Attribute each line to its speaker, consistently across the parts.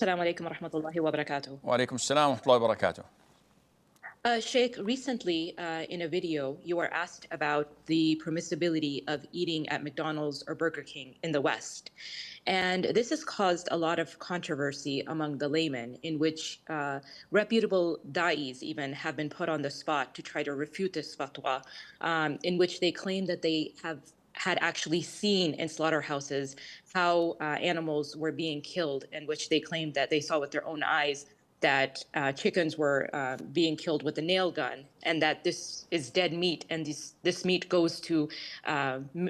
Speaker 1: Assalamu alaikum wa rahmatullahi wa barakatuh.
Speaker 2: Wa alaikum assalam wa rahmatullahi wa barakatuh.
Speaker 1: Sheikh, recently in a video, you were asked about the permissibility of eating at McDonald's or Burger King in the West. And this has caused a lot of controversy among the laymen, in which reputable da'is even have been put on the spot to try to refute this fatwa, in which they claim that they had actually seen in slaughterhouses how animals were being killed, in which they claimed that they saw with their own eyes that chickens were being killed with a nail gun, and that this is dead meat, and this meat goes to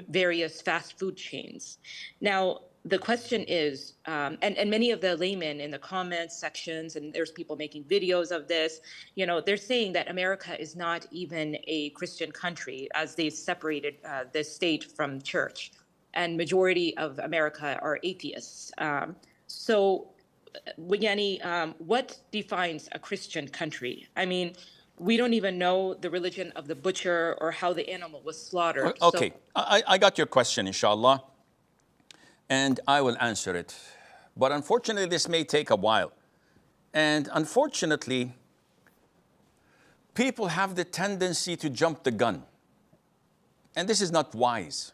Speaker 1: various fast food chains. Now, the question is, and many of the laymen in the comments sections, and there's people making videos of this, they're saying that America is not even a Christian country, as they separated the state from church, and majority of America are atheists. So, Yani, what defines a Christian country? I mean, we don't even know the religion of the butcher or how the animal was slaughtered.
Speaker 2: Okay, I got your question, inshallah, and I will answer it. But unfortunately, this may take a while. And unfortunately, people have the tendency to jump the gun. And this is not wise.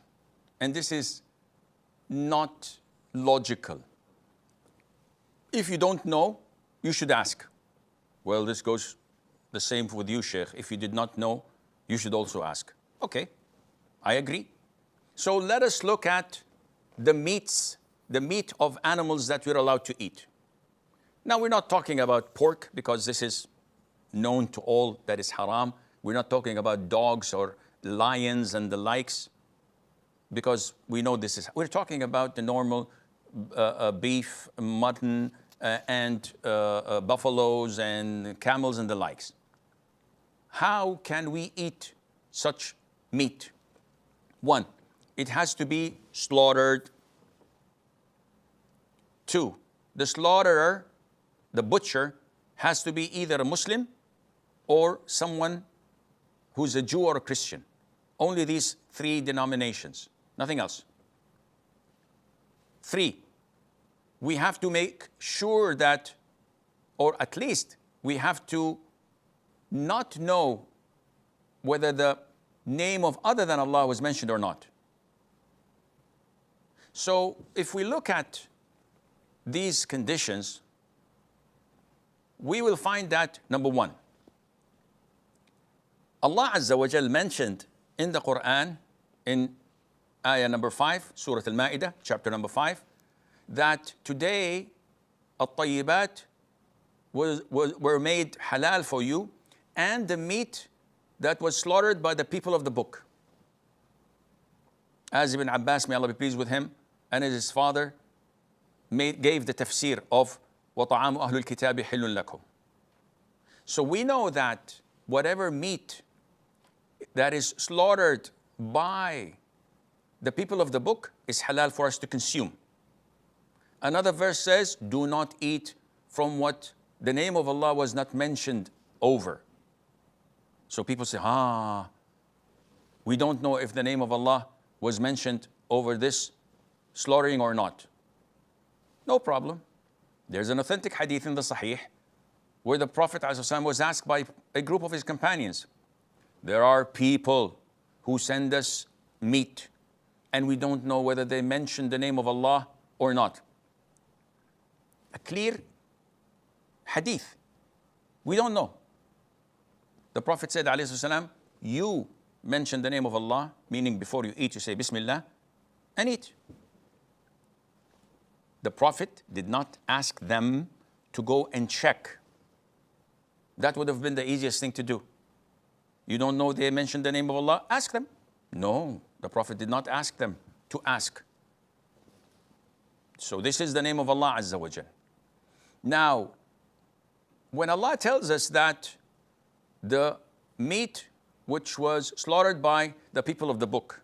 Speaker 2: And this is not logical. If you don't know, you should ask. Well, this goes the same with you, Sheikh. If you did not know, you should also ask. Okay, I agree. So let us look at the meat of animals that we're allowed to eat. Now, we're not talking about pork, because this is known to all that is haram. We're not talking about dogs or lions and the likes, because we know this is. We're talking about the normal beef, mutton, and buffaloes and camels and the likes. How can we eat such meat? One, it has to be slaughtered. Two, the slaughterer, the butcher, has to be either a Muslim or someone who's a Jew or a Christian. Only these three denominations, nothing else. Three, we have to make sure that, or at least we have to not know whether the name of other than Allah was mentioned or not. So if we look at these conditions, we will find that, number one, Allah Azza wa Jal mentioned in the Quran, in ayah number 5, Surah Al-Ma'idah, chapter number 5, that today at-tayyibat were made halal for you, and the meat that was slaughtered by the people of the book. As Ibn Abbas, may Allah be pleased with him, and his father gave the tafsir of وَطَعَامُ أَهْلُ الْكِتَابِ حِلٌّ لَكُمْ. So we know that whatever meat that is slaughtered by the people of the book is halal for us to consume. Another verse says, do not eat from what the name of Allah was not mentioned over. So people say, we don't know if the name of Allah was mentioned over this slaughtering or not. No problem. There's an authentic hadith in the Sahih where the Prophet ﷺ was asked by a group of his companions, there are people who send us meat and we don't know whether they mentioned the name of Allah or not. A clear hadith. We don't know. The Prophet said, ﷺ, you mention the name of Allah, meaning before you eat, you say Bismillah, and eat. The Prophet did not ask them to go and check. That would have been the easiest thing to do. You don't know they mentioned the name of Allah? Ask them. No, the Prophet did not ask them to ask. So this is the name of Allah Azza wa Jal. Now, when Allah tells us that the meat which was slaughtered by the people of the book,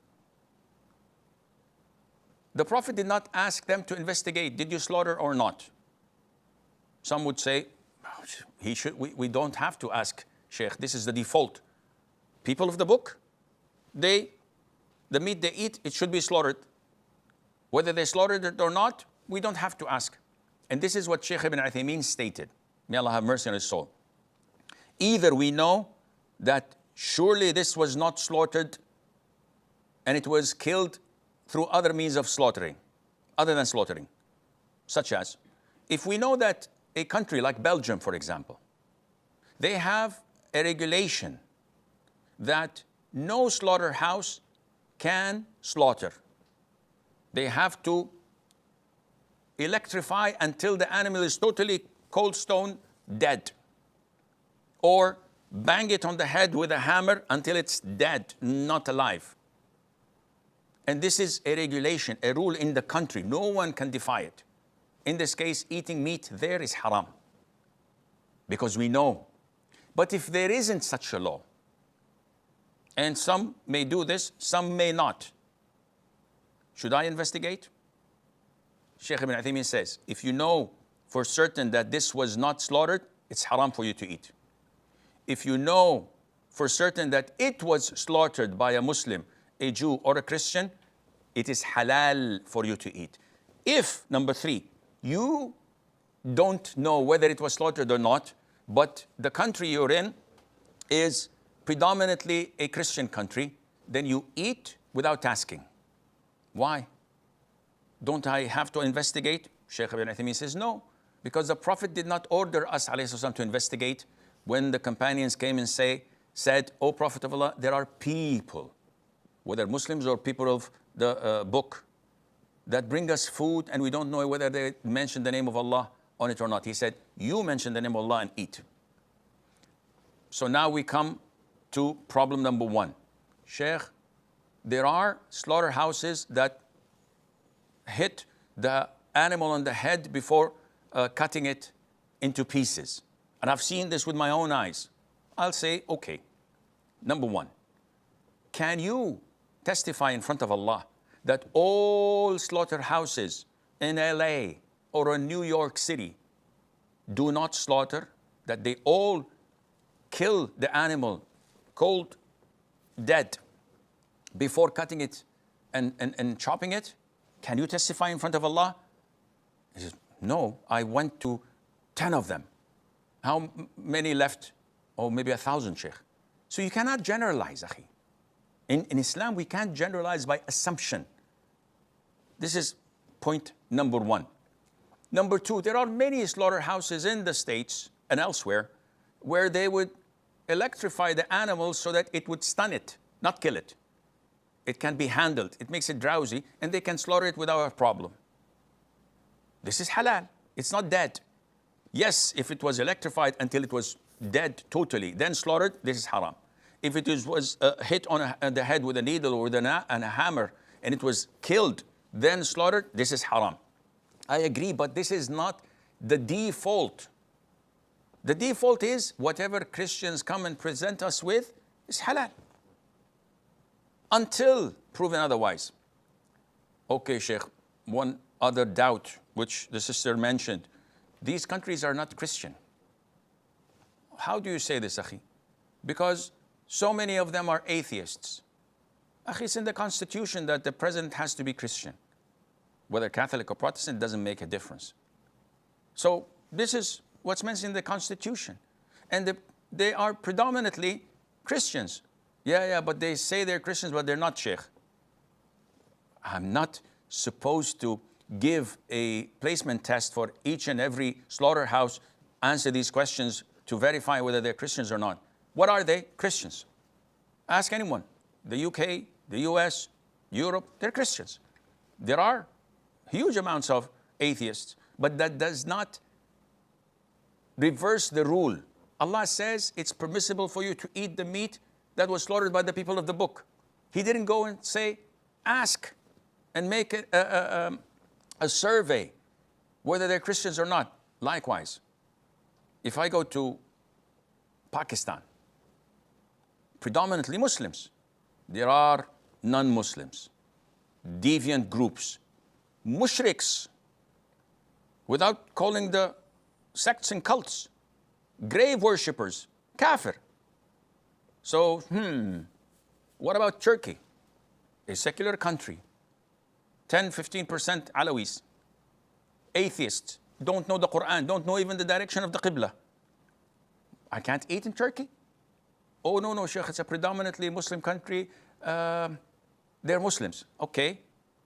Speaker 2: the Prophet did not ask them to investigate, did you slaughter or not? Some would say, we don't have to ask, Sheikh, this is the default. People of the book, the meat they eat, it should be slaughtered. Whether they slaughtered it or not, we don't have to ask. And this is what Sheikh Ibn Uthaymeen stated. May Allah have mercy on his soul. Either we know that surely this was not slaughtered and it was killed through other means of slaughtering, other than slaughtering, such as, if we know that a country like Belgium, for example, they have a regulation that no slaughterhouse can slaughter. They have to electrify until the animal is totally cold stone dead, or bang it on the head with a hammer until it's dead, not alive. And this is a regulation, a rule in the country. No one can defy it. In this case, eating meat there is haram, because we know. But if there isn't such a law, and some may do this, some may not, should I investigate? Sheikh Ibn Uthaymeen says, if you know for certain that this was not slaughtered, it's haram for you to eat. If you know for certain that it was slaughtered by a Muslim, a Jew, or a Christian, it is halal for you to eat. If, number 3, you don't know whether it was slaughtered or not, but the country you're in is predominantly a Christian country, then you eat without asking. Why? Don't I have to investigate? Sheikh Ibn Uthaymeen says no, because the Prophet did not order us ﷺ to investigate when the companions came and said, O Prophet of Allah, there are people, whether Muslims or people of the book, that bring us food and we don't know whether they mention the name of Allah on it or not. He said, you mention the name of Allah and eat. So now we come to problem number 1. Sheikh, there are slaughterhouses that hit the animal on the head before cutting it into pieces. And I've seen this with my own eyes. I'll say, okay. Number 1, can you testify in front of Allah that all slaughterhouses in LA or in New York City do not slaughter, that they all kill the animal cold, dead, before cutting it and chopping it? Can you testify in front of Allah? He says, no, I went to 10 of them. How many left? Oh, maybe 1,000, Sheikh. So you cannot generalize, akhi. In Islam, we can't generalize by assumption. This is point number 1. Number 2, there are many slaughterhouses in the States and elsewhere where they would electrify the animal so that it would stun it, not kill it. It can be handled. It makes it drowsy, and they can slaughter it without a problem. This is halal. It's not dead. Yes, if it was electrified until it was dead totally, then slaughtered, this is haram. If it was hit on the head with a needle or with a hammer, and it was killed, then slaughtered, this is haram. I agree, but this is not the default. The default is whatever Christians come and present us with is halal, until proven otherwise. Okay, Sheikh, one other doubt which the sister mentioned. These countries are not Christian. How do you say this, akhi? Because so many of them are atheists. Akhi, it's in the constitution that the president has to be Christian. Whether Catholic or Protestant doesn't make a difference. So this is what's mentioned in the constitution. And they are predominantly Christians. Yeah, but they say they're Christians, but they're not, Sheikh. I'm not supposed to give a placement test for each and every slaughterhouse, answer these questions to verify whether they're Christians or not. What are they? Christians. Ask anyone. The UK, the US, Europe, they're Christians. There are huge amounts of atheists, but that does not reverse the rule. Allah says it's permissible for you to eat the meat that was slaughtered by the people of the book. He didn't go and say, ask and make a survey whether they're Christians or not. Likewise, if I go to Pakistan, predominantly Muslims, there are non-Muslims, deviant groups, mushriks, without calling the sects and cults, grave worshippers, kafir. So, what about Turkey? A secular country, 10, 15% Alawis, atheists, don't know the Quran, don't know even the direction of the Qibla. I can't eat in Turkey? Oh, no, no, Sheikh, it's a predominantly Muslim country. They're Muslims. Okay.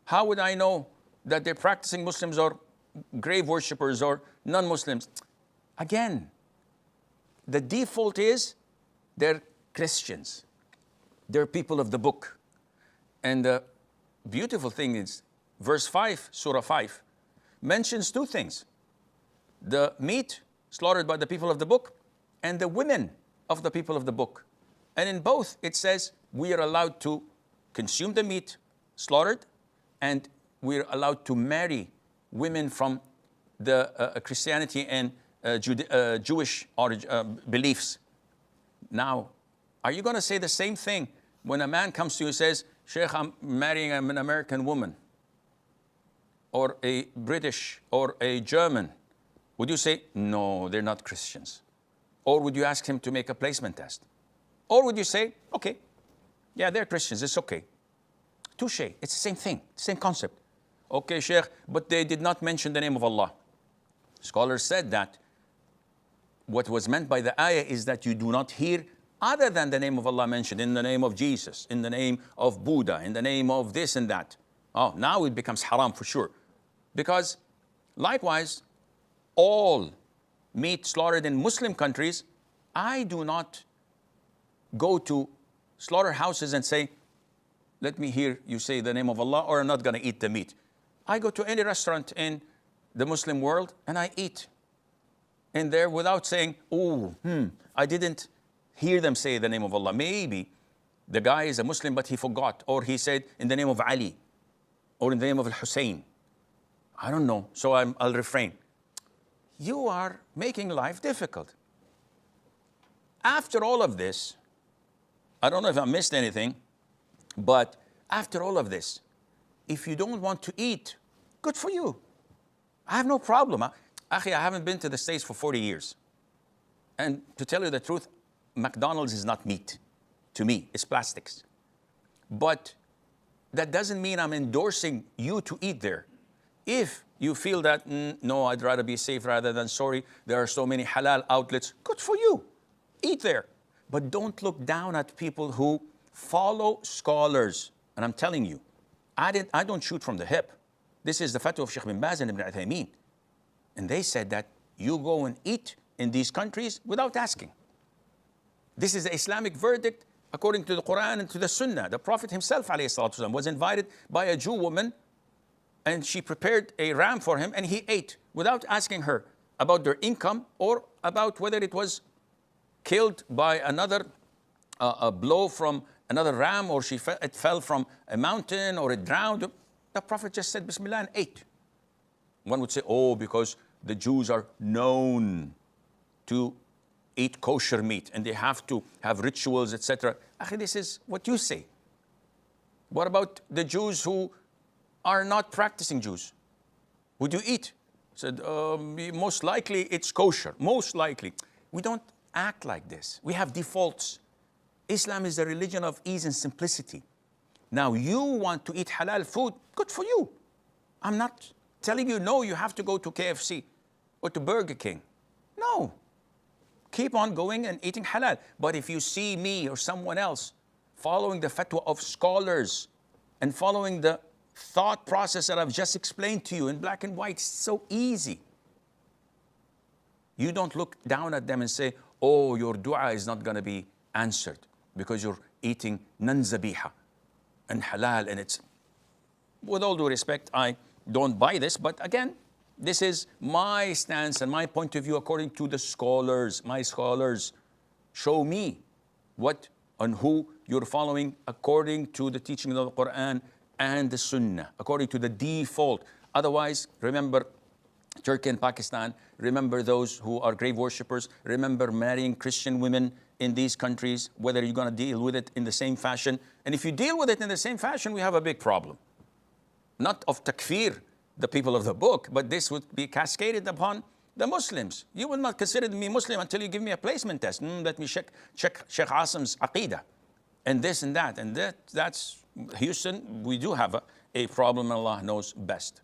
Speaker 2: How would I know that they're practicing Muslims or grave worshippers or non-Muslims? Again, the default is they're Christians. They're people of the book. And the beautiful thing is, verse 5, Surah 5, mentions two things. The meat slaughtered by the people of the book and the women of the people of the book. And in both, it says we are allowed to consume the meat slaughtered, and we're allowed to marry women from the Christianity and Jewish beliefs. Now, are you going to say the same thing when a man comes to you and says, Sheikh, I'm marrying an American woman, or a British, or a German? Would you say, no, they're not Christians? Or would you ask him to make a placement test? Or would you say, okay, yeah, they're Christians, it's okay. Touche, it's the same thing, same concept. Okay, Sheikh, but they did not mention the name of Allah. Scholars said that what was meant by the ayah is that you do not hear other than the name of Allah mentioned, in the name of Jesus, in the name of Buddha, in the name of this and that. Oh, now it becomes haram for sure. Because likewise, all meat slaughtered in Muslim countries, I do not go to slaughterhouses and say, let me hear you say the name of Allah, or I'm not going to eat the meat. I go to any restaurant in the Muslim world and I eat in there without saying, oh, I didn't hear them say the name of Allah. Maybe the guy is a Muslim, but he forgot, or he said in the name of Ali, or in the name of Al-Hussein. I don't know, so I'll refrain. You are making life difficult. After all of this, I don't know if I missed anything, but after all of this, if you don't want to eat, good for you. I have no problem. Akhi, I haven't been to the States for 40 years. And to tell you the truth, McDonald's is not meat. To me, it's plastics. But that doesn't mean I'm endorsing you to eat there. If you feel that, no, I'd rather be safe rather than sorry, there are so many halal outlets, good for you. Eat there. But don't look down at people who follow scholars. And I'm telling you, I don't shoot from the hip. This is the fatwa of Sheikh bin Baz and Ibn Uthaymeen. And they said that you go and eat in these countries without asking. This is the Islamic verdict according to the Qur'an and to the Sunnah. The Prophet himself ﷺ was invited by a Jew woman, and she prepared a ram for him, and he ate without asking her about their income or about whether it was killed by another a blow from another ram, or it fell from a mountain, or it drowned. The Prophet just said Bismillah and ate. One would say, oh, because the Jews are known to eat kosher meat and they have to have rituals, etc. Akhi, this is what you say. What about the Jews who are not practicing Jews? Would you eat? Said, most likely it's kosher, most likely. We don't act like this. We have defaults. Islam is a religion of ease and simplicity. Now you want to eat halal food, good for you. I'm not telling you, no, you have to go to KFC or to Burger King. No. Keep on going and eating halal. But if you see me or someone else following the fatwa of scholars and following the thought process that I've just explained to you in black and white, it's so easy. You don't look down at them and say, oh, your dua is not going to be answered because you're eating non-zabiha and halal, and it's, with all due respect, I don't buy this, but again, this is my stance and my point of view according to the scholars. My scholars show me what and who you're following according to the teaching of the Quran and the Sunnah, according to the default. Otherwise, remember Turkey and Pakistan, remember those who are grave worshippers, remember marrying Christian women in these countries, whether you're going to deal with it in the same fashion. And if you deal with it in the same fashion, we have a big problem. Not of takfir, the people of the book, but this would be cascaded upon the Muslims. You will not consider me Muslim until you give me a placement test. Let me check Sheikh Asim's Aqidah and this and that. And that's Houston, we do have a problem, and Allah knows best.